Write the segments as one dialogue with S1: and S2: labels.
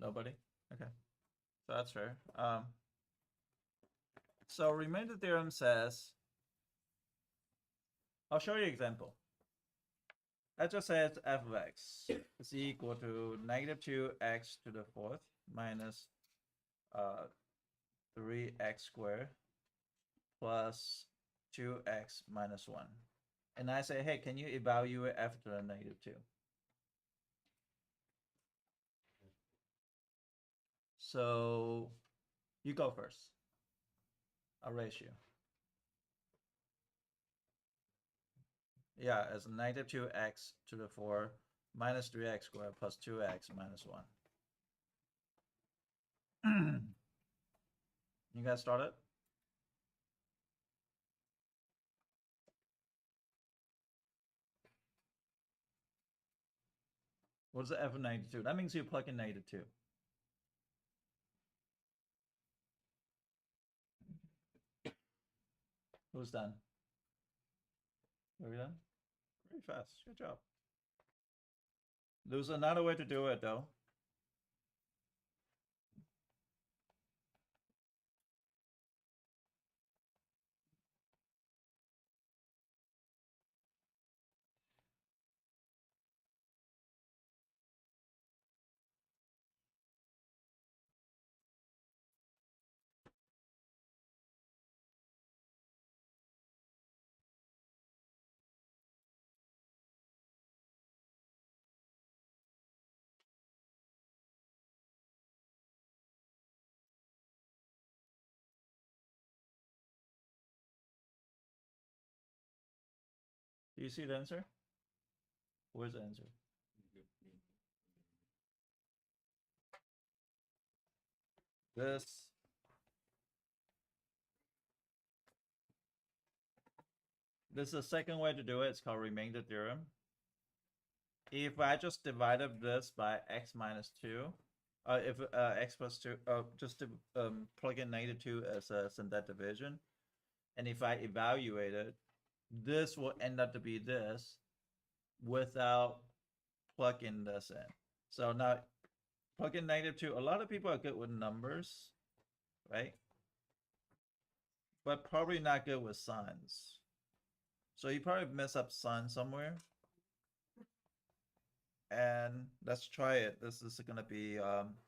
S1: Nobody? Okay. So that's fair. So remainder theorem says, I'll show you an example. That just says f of x is equal to negative 2x to the fourth minus 3x squared plus 2x minus 1. And I say, hey, can you evaluate f to the negative 2? So you go first. I'll raise you. Yeah, it's negative 2x to the 4 minus 3x squared plus 2x minus 1. You guys started? What's the f of negative 2? That means you plug in negative 2. Who's done? Are we done? Very fast. Good job. There's another way to do it, though. Do you see the answer? Where's the answer? This. This is the second way to do it. It's called remainder theorem. If I just divided this by x minus 2, if x plus 2, just to plug in negative 2 as a synthetic division, and if I evaluate it, this will end up to be this without plugging this in. So now plug in negative 2. A lot of people are good with numbers, right? But probably not good with signs. So you probably mess up sign somewhere. And let's try it. This is going to be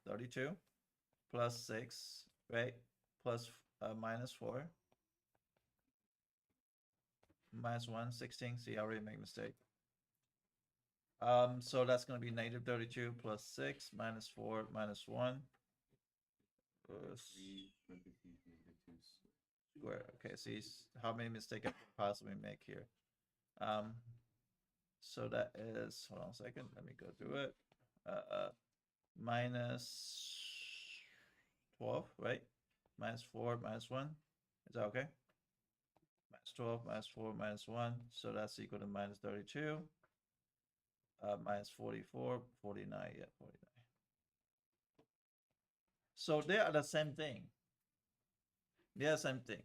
S1: 32 plus 6, right? Plus minus 4. Minus 1, 16. See, I already made a mistake. So that's going to be negative 32 plus 6 minus 4 minus 1. Square. Okay, see how many mistakes I could possibly make here. So that is, hold on a second, let me go through it. Minus 12, right? Minus 4 minus 1. Is that okay? Minus 12 minus 4 minus 1. So that's equal to minus 32. Minus 44, 49, yeah, 49. So they are the same thing. They are the same thing.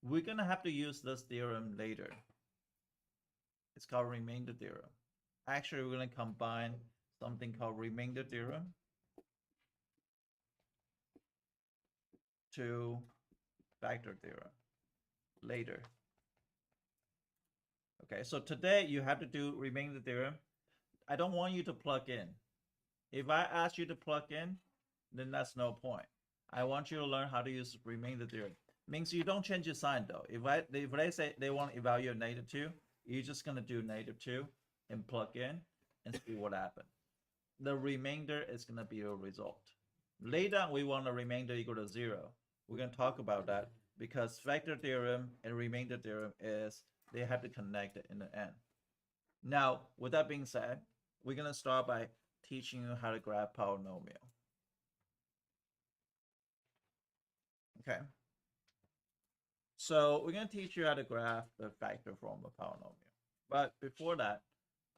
S1: We're going to have to use this theorem later. It's called remainder theorem. Actually, we're going to combine something called remainder theorem to factor theorem later. Okay, so today you have to do remainder theorem. I don't want you to plug in. If I ask you to plug in, then that's no point. I want you to learn how to use remainder theorem. Means you don't change your sign though. If they say they want to evaluate negative 2, you're just gonna do negative 2 and plug in and see what happens. The remainder is gonna be a result. Later we want a remainder equal to 0. We're gonna talk about that because factor theorem and remainder theorem is they have to connect it in the end. Now, with that being said, we're gonna start by teaching you how to graph polynomial. Okay. So we're going to teach you how to graph the factor form of polynomial. But before that,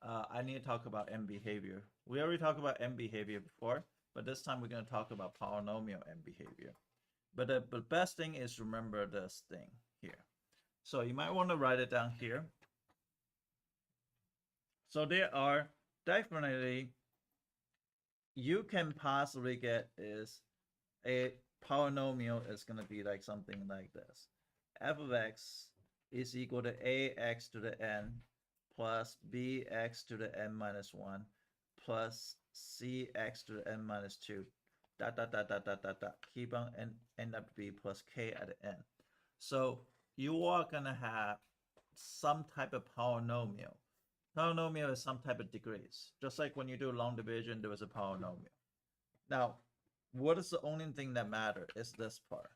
S1: I need to talk about M behavior. We already talked about M behavior before, but this time we're going to talk about polynomial M behavior. But the best thing is remember this thing here. So you might want to write it down here. So there are definitely you can possibly get is a polynomial is going to be like something like this. F of x is equal to ax to the n plus bx to the n minus 1 plus cx to the n minus 2 dot dot dot dot dot dot dot keep on and end up to be plus k at the end. So you are going to have some type of polynomial. Polynomial is some type of degrees. Just like when you do long division, there was a polynomial. Now, what is the only thing that matters is this part.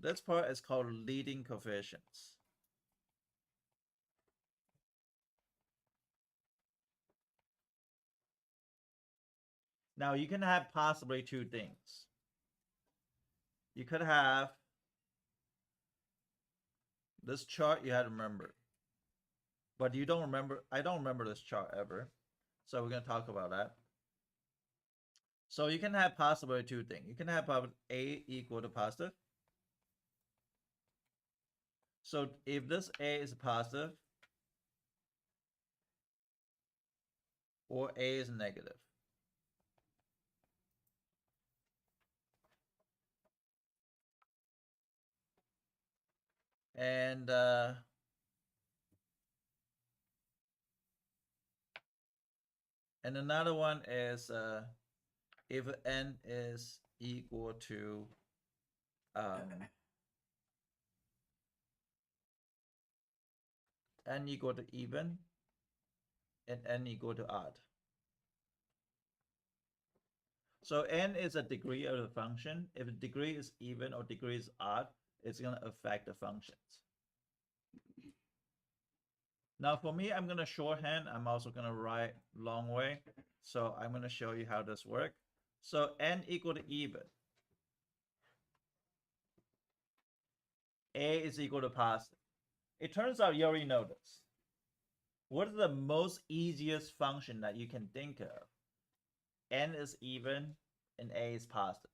S1: This part is called leading coefficients. Now, you can have possibly two things. You could have this chart you had to remember. But you don't remember, I don't remember this chart ever. So we're going to talk about that. So you can have possibly two things. You can have A equal to positive. So if this A is positive, or A is negative. And another one is if n is equal to n equal to even and n equal to odd. So n is a degree of the function. If the degree is even or degree is odd, it's going to affect the functions. Now for me, I'm going to shorthand. I'm also going to write long way. So I'm going to show you how this works. So n equal to even. A is equal to positive. It turns out you already know this. What is the most easiest function that you can think of? N is even and A is positive.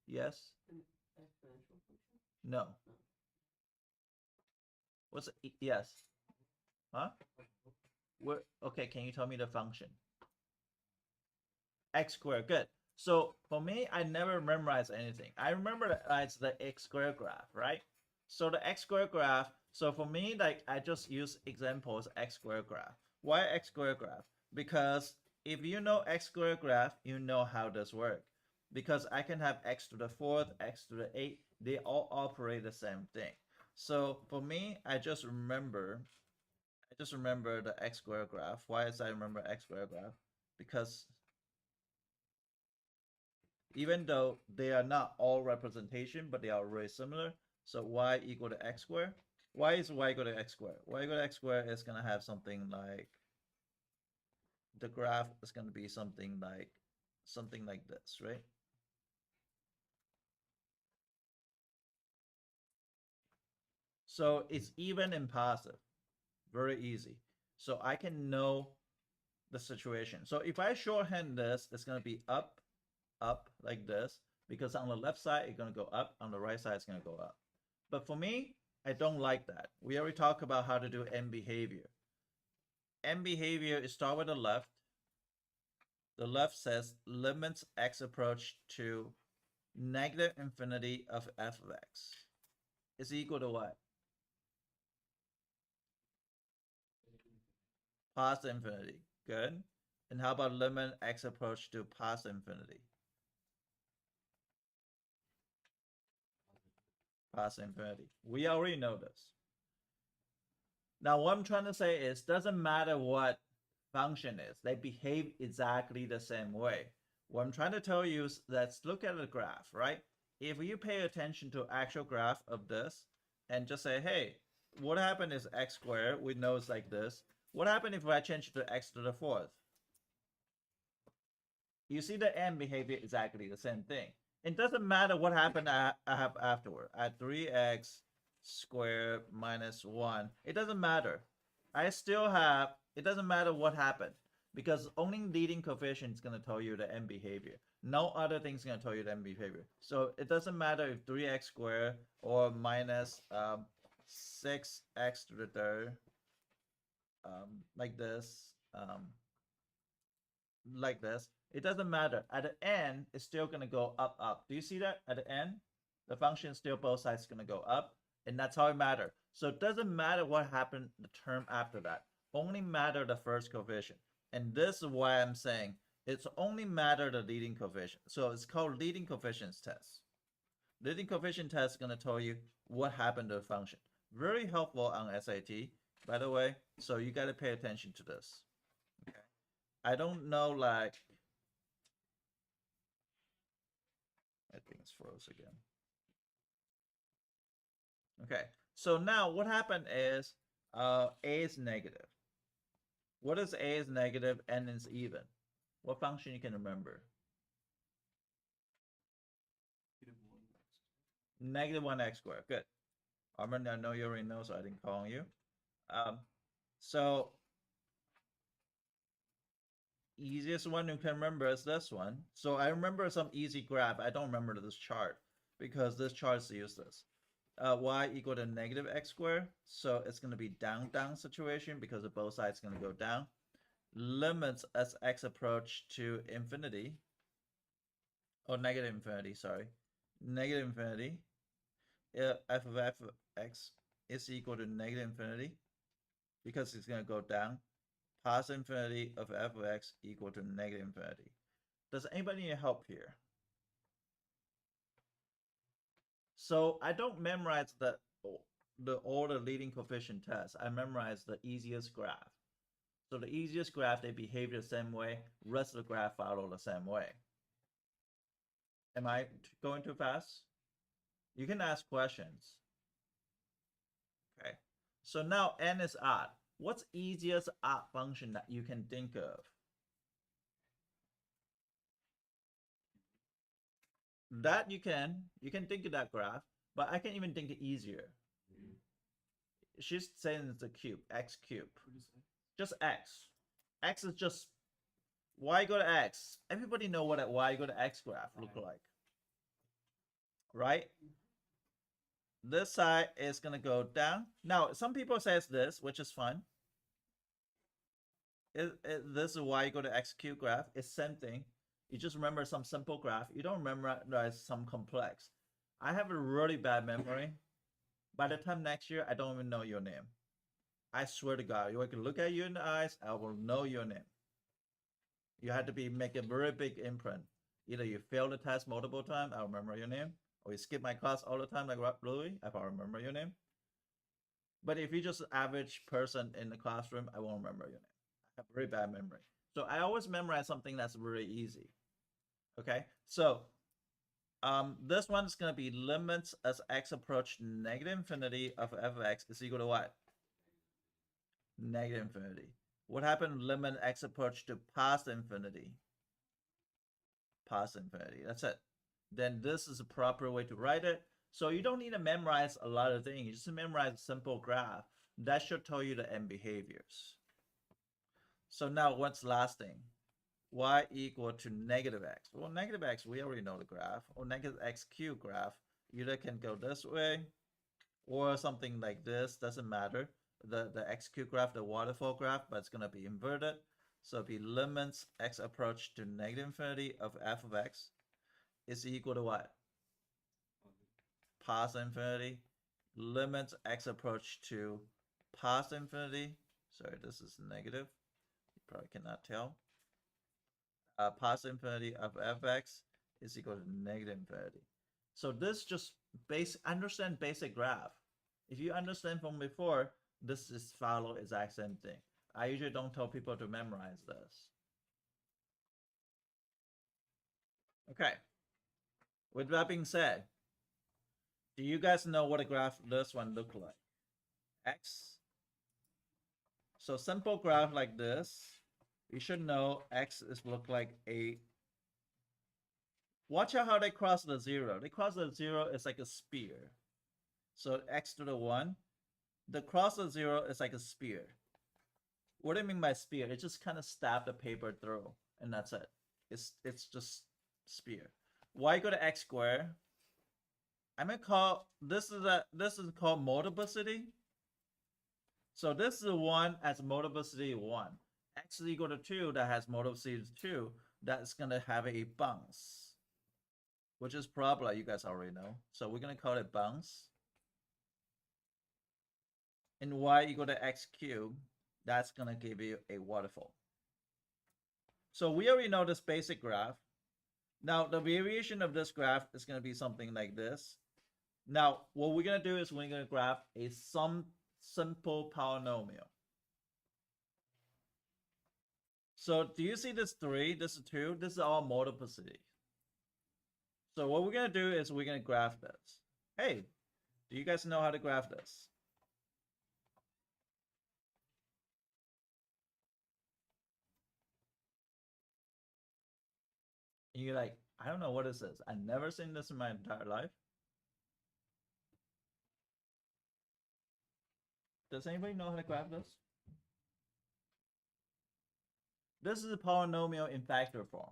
S1: Yes?
S2: An exponential function?
S1: No. What's yes? Huh? What? Okay, can you tell me the function? X squared. Good. So for me, I never memorize anything. I remember that it's the x squared graph, right? So the x squared graph. So for me, like I just use examples x squared graph. Why x squared graph? Because if you know x squared graph, you know how this works. Because I can have x to the fourth, x to the eighth. They all operate the same thing. So for me, I just remember the x squared graph. Why does I remember x squared graph? Because even though they are not all representation, but they are really similar. So y equal to x squared. Why is y equal to x squared? Y equal to x squared is going to have something like, the graph is going to be something like this, right? So it's even and positive. Very easy. So I can know the situation. So if I shorthand this, it's going to be up, up like this, because on the left side, it's going to go up. On the right side, it's going to go up. But for me, I don't like that. We already talked about how to do M behavior. M behavior is start with the left. The left says limits x approach to negative infinity of f of x is equal to what? Positive infinity. Good. And how about limit x approach to positive infinity? Positive infinity. We already know this. Now, what I'm trying to say is, doesn't matter what function is, they behave exactly the same way. What I'm trying to tell you is, let's look at the graph, right? If you pay attention to actual graph of this and just say, hey, what happened is x squared, we know it's like this. What happened if I change it to x to the fourth? You see the end behavior exactly the same thing. It doesn't matter what happened I have afterward. At 3x squared minus 1, it doesn't matter. I still have, it doesn't matter what happened, because only leading coefficient is going to tell you the end behavior. No other thing is going to tell you the end behavior. So it doesn't matter if 3x squared or minus 6x to the third, like this, like this, it doesn't matter. At the end, it's still gonna go up, up. Do you see that? At the end, the function is still both sides gonna go up, and that's how it matters. So it doesn't matter what happened the term after that. Only matter the first coefficient. And this is why I'm saying it's only matter the leading coefficient. So it's called leading coefficients test. Leading coefficient test is gonna tell you what happened to the function. Very helpful on SAT, by the way. So you gotta pay attention to this. Okay. I don't know, like, I think it's froze again. Okay, so now what happened is A is negative. What is A is negative, N is even? What function you can remember? Negative 1x squared. Good. Armin, I know you already know, so I didn't call on you. So easiest one you can remember is this one. So I remember some easy graph. I don't remember this chart because this chart is useless. Y equal to negative x squared. So it's going to be down, down situation because of both sides going to go down. Limits as x approach to infinity. Oh, negative infinity, sorry. Negative infinity. F of x is equal to negative infinity because it's going to go down. Positive infinity of f of x equal to negative infinity. Does anybody need help here? So I don't memorize all the leading coefficient tests. I memorize the easiest graph. So the easiest graph, they behave the same way. Rest of the graph follow the same way. Am I going too fast? You can ask questions. Okay. So now n is odd. What's easiest odd function that you can think of? That you can think of that graph, but I can even think it easier. She's saying it's a cube, x cube. Just x. X is just y go to x. Everybody know what a y go to x graph look like, right? This side is gonna go down. Now, some people says this, which is fine. This is y go to x cube graph. It's same thing. You just remember some simple graph. You don't memorize some complex. I have a really bad memory. By the time next year, I don't even know your name. I swear to God, I can look at you in the eyes, I will know your name. You had to make a very big imprint. Either you fail the test multiple times, I'll remember your name, or you skip my class all the time like Louis, I'll remember your name. But if you're just an average person in the classroom, I won't remember your name. I have very bad memory. So I always memorize something that's really easy. Okay, so this one is going to be limits as x approach negative infinity of f of x is equal to what? Negative infinity. What happened limit x approach to positive infinity? Positive infinity. That's it. Then this is a proper way to write it. So you don't need to memorize a lot of things. You just memorize a simple graph. That should tell you the end behaviors. So now what's last thing? Y equal to negative x. Well, negative x, we already know the graph. Or negative x cubed graph. Either can go this way or something like this. Doesn't matter. The x cubed graph, the waterfall graph, but it's going to be inverted. So it'll be limits x approach to negative infinity of f of x is equal to what? Positive infinity. Limits x approach to positive infinity. Sorry, this is negative. You probably cannot tell. Positive infinity of fx is equal to negative infinity. So this just understand basic graph. If you understand from before, this is follow exact same thing. I usually don't tell people to memorize this. Okay. With that being said, do you guys know what a graph this one look like? X. So simple graph like this, you should know x is look like a. Watch out how they cross the zero. They cross the zero, it's like a spear. So x to the 1. The cross the zero is like a spear. What do I mean by spear? It just kind of stab the paper through, and that's it. It's just spear. Y go to x squared. I'm gonna call this is called multiplicity. So this is 1 as multiplicity 1. X x is equal to 2 that has multiplicity 2, that's going to have a bounce, which is parabola, you guys already know. So we're going to call it bounce. And y equal to x cubed, that's going to give you a waterfall. So we already know this basic graph. Now, the variation of this graph is going to be something like this. Now, what we're going to do is we're going to graph some simple polynomial. So do you see this 3? This is 2. This is all multiplicity. So what we're going to do is we're going to graph this. Hey, do you guys know how to graph this? And you're like, I don't know what this is. I've never seen this in my entire life. Does anybody know how to graph this? This is a polynomial in factor form.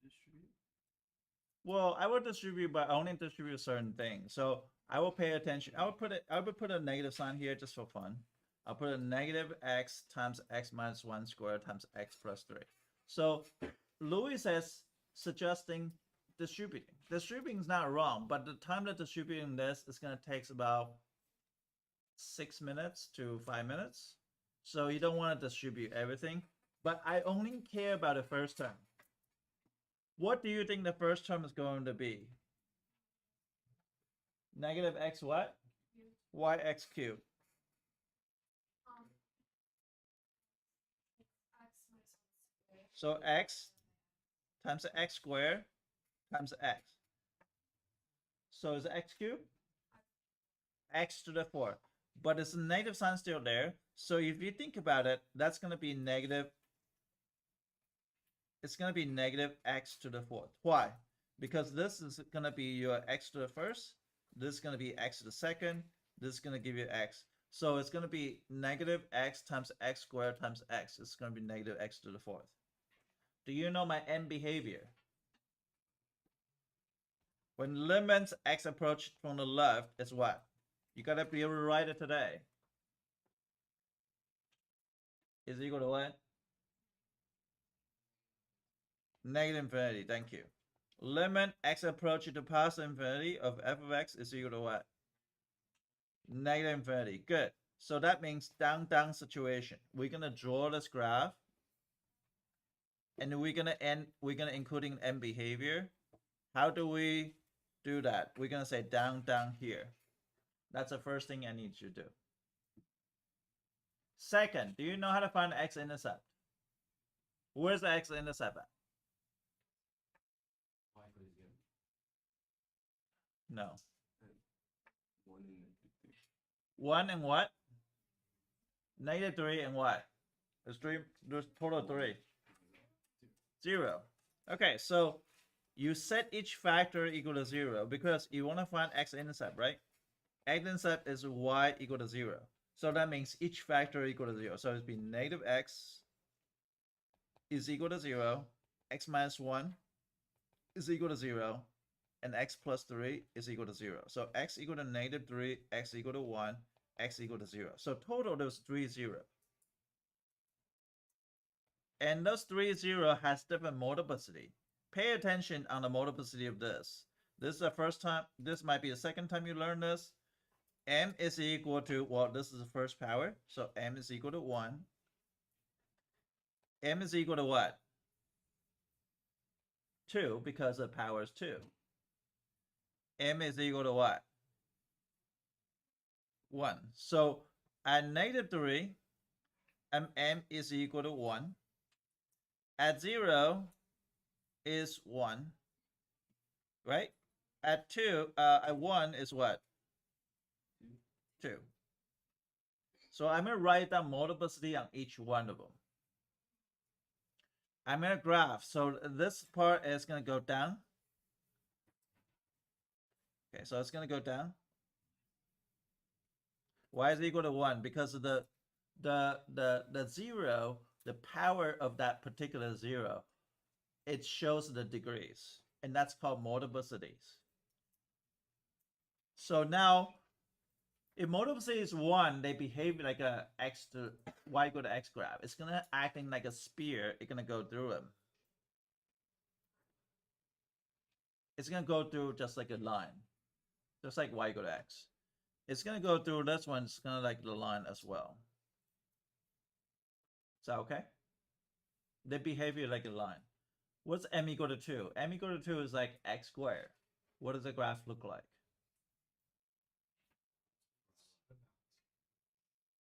S2: Distribute.
S1: Well, I will distribute, but only distribute certain things. So I will pay attention. I will put a negative sign here just for fun. I'll put a negative x times x minus 1 squared times x plus 3. So Louis is suggesting distributing. Distributing is not wrong, but the time that distributing this is going to take about 6 minutes to 5 minutes. So you don't want to distribute everything. But I only care about the first term. What do you think the first term is going to be? Negative x what? Y x cubed. So x times x squared times x. So is x cubed? X to the 4th. But it's a negative sign still there. So if you think about it, that's going to be negative. It's going to be negative x to the 4th. Why? Because this is going to be your x to the 1st. This is going to be x to the 2nd. This is going to give you x. So it's going to be negative x times x squared times x. It's going to be negative x to the 4th. Do you know my end behavior? When limits x approach from the left is what? You got to be able to write it today. Is equal to what? Negative infinity, thank you. Limit x approaching to positive infinity of f of x is equal to what? Negative infinity, good. So that means down situation. We're gonna draw this graph, and we're gonna including end behavior. How do we do that? We're gonna say down here. That's the first thing I need you to do. Second, do you know how to find the x-intercept? Where's the x-intercept at? No. 1 and what? Negative 3 and what? There's total 3. 0. Okay, so you set each factor equal to 0 because you want to find x-intercept, right? X-intercept is y equal to 0. So that means each factor equal to 0. So it's be negative x is equal to 0, x minus 1 is equal to 0, and x plus 3 is equal to 0. So x equal to negative 3, x equal to 1, x equal to 0. So total there's 3 0. And those 3 0 has different multiplicity. Pay attention on the multiplicity of this. This is the first time, this might be the second time you learn this. M is equal to, well, this is the first power. So M is equal to 1. M is equal to what? 2, because the power is 2. M is equal to what? 1. So at negative 3, M is equal to 1. At 0 is 1. Right? At 2, at 1 is what? 2. So I'm going to write down multiplicity on each one of them. I'm going to graph. So this part is going to go down. Okay, so it's going to go down. Y is equal to 1 because of the 0, the power of that particular 0, it shows the degrees, and that's called multiplicities. So now If multiplicity is 1, they behave like a x to y equal to x graph. It's gonna acting like a spear. It's gonna go through them. It's gonna go through just like a line, just like y equal to x. It's gonna go through this one. It's gonna like the line as well. Is that okay? They behave like a line. What's m equal to 2? M equal to 2 is like x squared. What does the graph look like?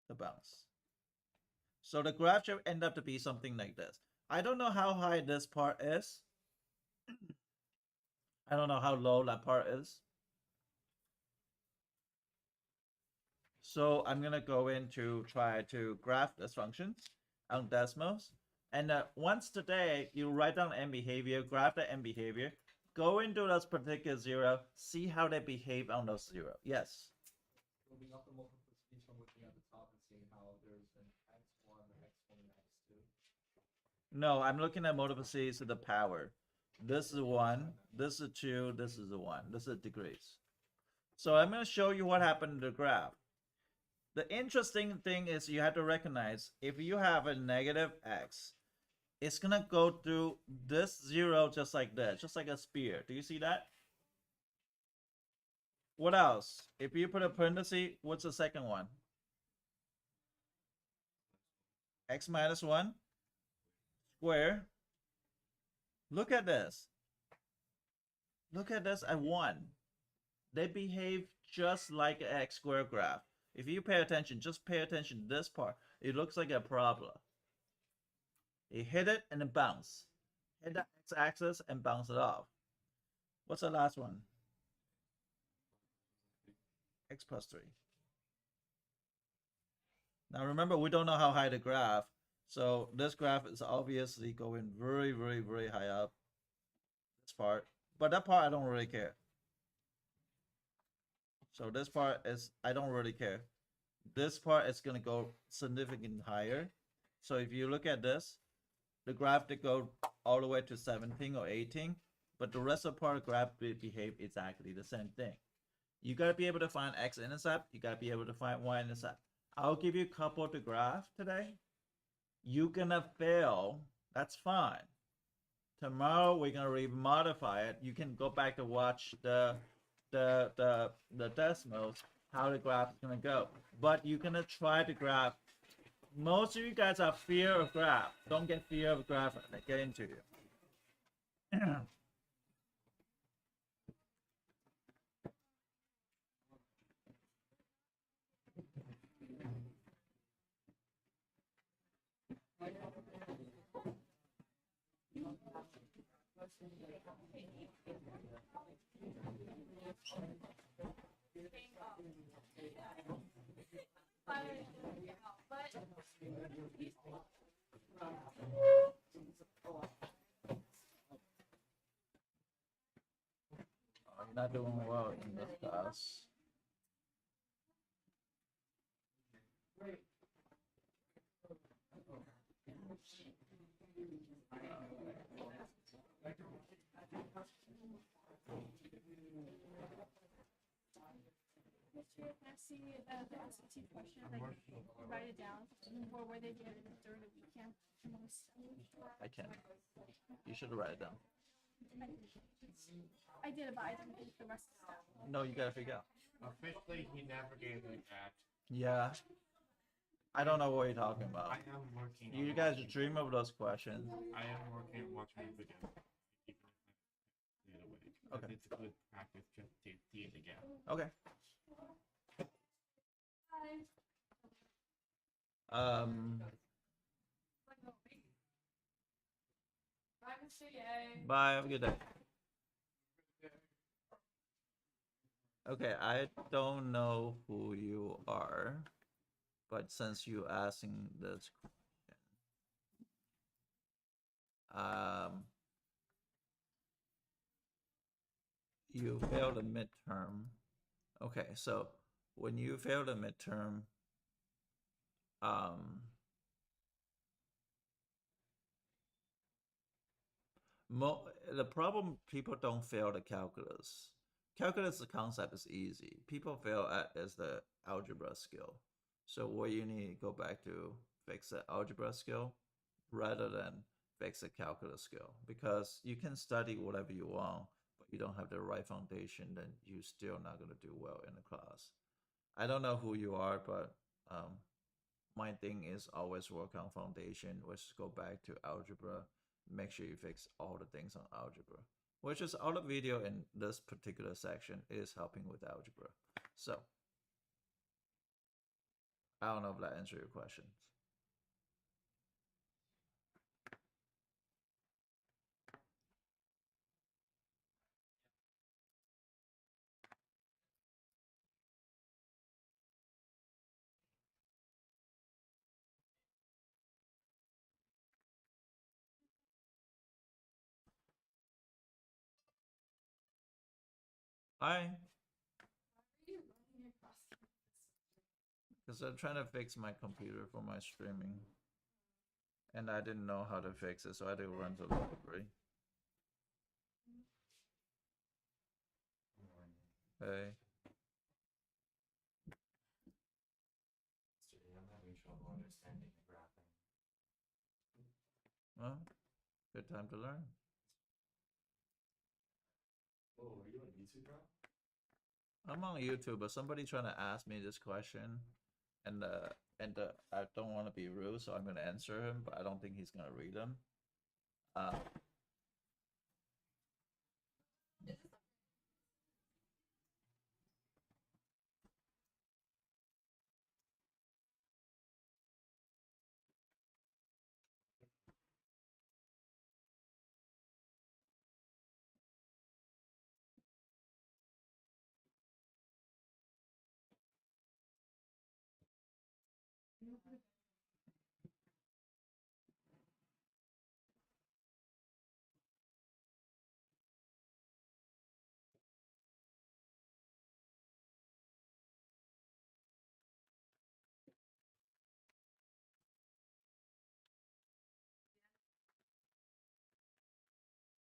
S1: The bounce. So the graph should end up to be something like this. I don't know how high this part is. I don't know how low that part is. So I'm gonna go in to try to graph this function on Desmos. And once today you write down m behavior, graph the m behavior, go into those particular zero, see how they behave on those zero. Yes.
S2: Will be not the multiplicities from looking at the top and seeing how there's an x1, x1, and x2.
S1: No, I'm looking at multiplicities to the power. This is 1, this is 2, this is 1. This is degrees. So I'm going to show you what happened in the graph. The interesting thing is you have to recognize if you have a negative x, it's going to go through this 0 just like this, just like a spear. Do you see that? What else? If you put a parenthesis, what's the second one? X minus 1 square. Look at this. Look at this at 1. They behave just like an x squared graph. If you pay attention, just pay attention to this part. It looks like a parabola. You hit it and then bounce. Hit the x-axis and bounce it off. What's the last one? X plus 3. Now remember, we don't know how high the graph. So this graph is obviously going very, very, very high up. This part. But that part I don't really care. So this part is, I don't really care. This part is going to go significantly higher. So if you look at this, the graph did go all the way to 17 or 18, but the rest of the part of the graph did behave exactly the same thing. You got to be able to find x-intercept. You got to be able to find y-intercept. I'll give you a couple to graph today. You're going to fail. That's fine. Tomorrow we're going to remodify it. You can go back to watch the Desmos, how the graph is going to go. But you're going to try to graph. Most of you guys have fear of graph. Don't get fear of graph and get into you. You're not doing well in this class.
S3: Can I see the SAT question, like write it down, or where they get it during the weekend?
S1: I can. You should write it down.
S3: I did it, but I didn't do the rest of the stuff.
S1: No, you gotta figure out.
S4: Officially, he never gave me that.
S1: Yeah. I don't know what you're talking about.
S4: I am working.
S1: You
S4: on
S1: guys
S4: watching-
S1: dream of those questions.
S4: I am working on watching it again. Even if I the other way. But
S1: Okay.
S4: it's a good practice just to see it again.
S1: Okay.
S3: Hi. Bye, Mr. Yang.
S1: Bye. Have a good day. Okay, I don't know who you are, but since you asking this question, you failed a midterm. Okay, so when you failed a midterm, the problem, people don't fail the calculus. calculus concept is easy. People fail at is the algebra skill. So what you need to go back to fix the algebra skill rather than fix the calculus skill, because you can study whatever you want, but you don't have the right foundation, then you're still not going to do well in the class. I don't know who you are, but my thing is always work on foundation, which is go back to algebra, make sure you fix all the things on algebra, which is all the video in this particular section is helping with algebra. So I don't know if that answers your questions. Hi, because I'm trying to fix my computer for my streaming, and I didn't know how to fix it, so I had to run to the library. Hey,
S5: Yesterday, I'm having trouble understanding the graphing.
S1: well, good time to learn.
S5: Oh, are you on YouTube now?
S1: I'm on YouTube, but somebody trying to ask me this question, and I don't want to be rude, so I'm gonna answer him, but I don't think he's gonna read them.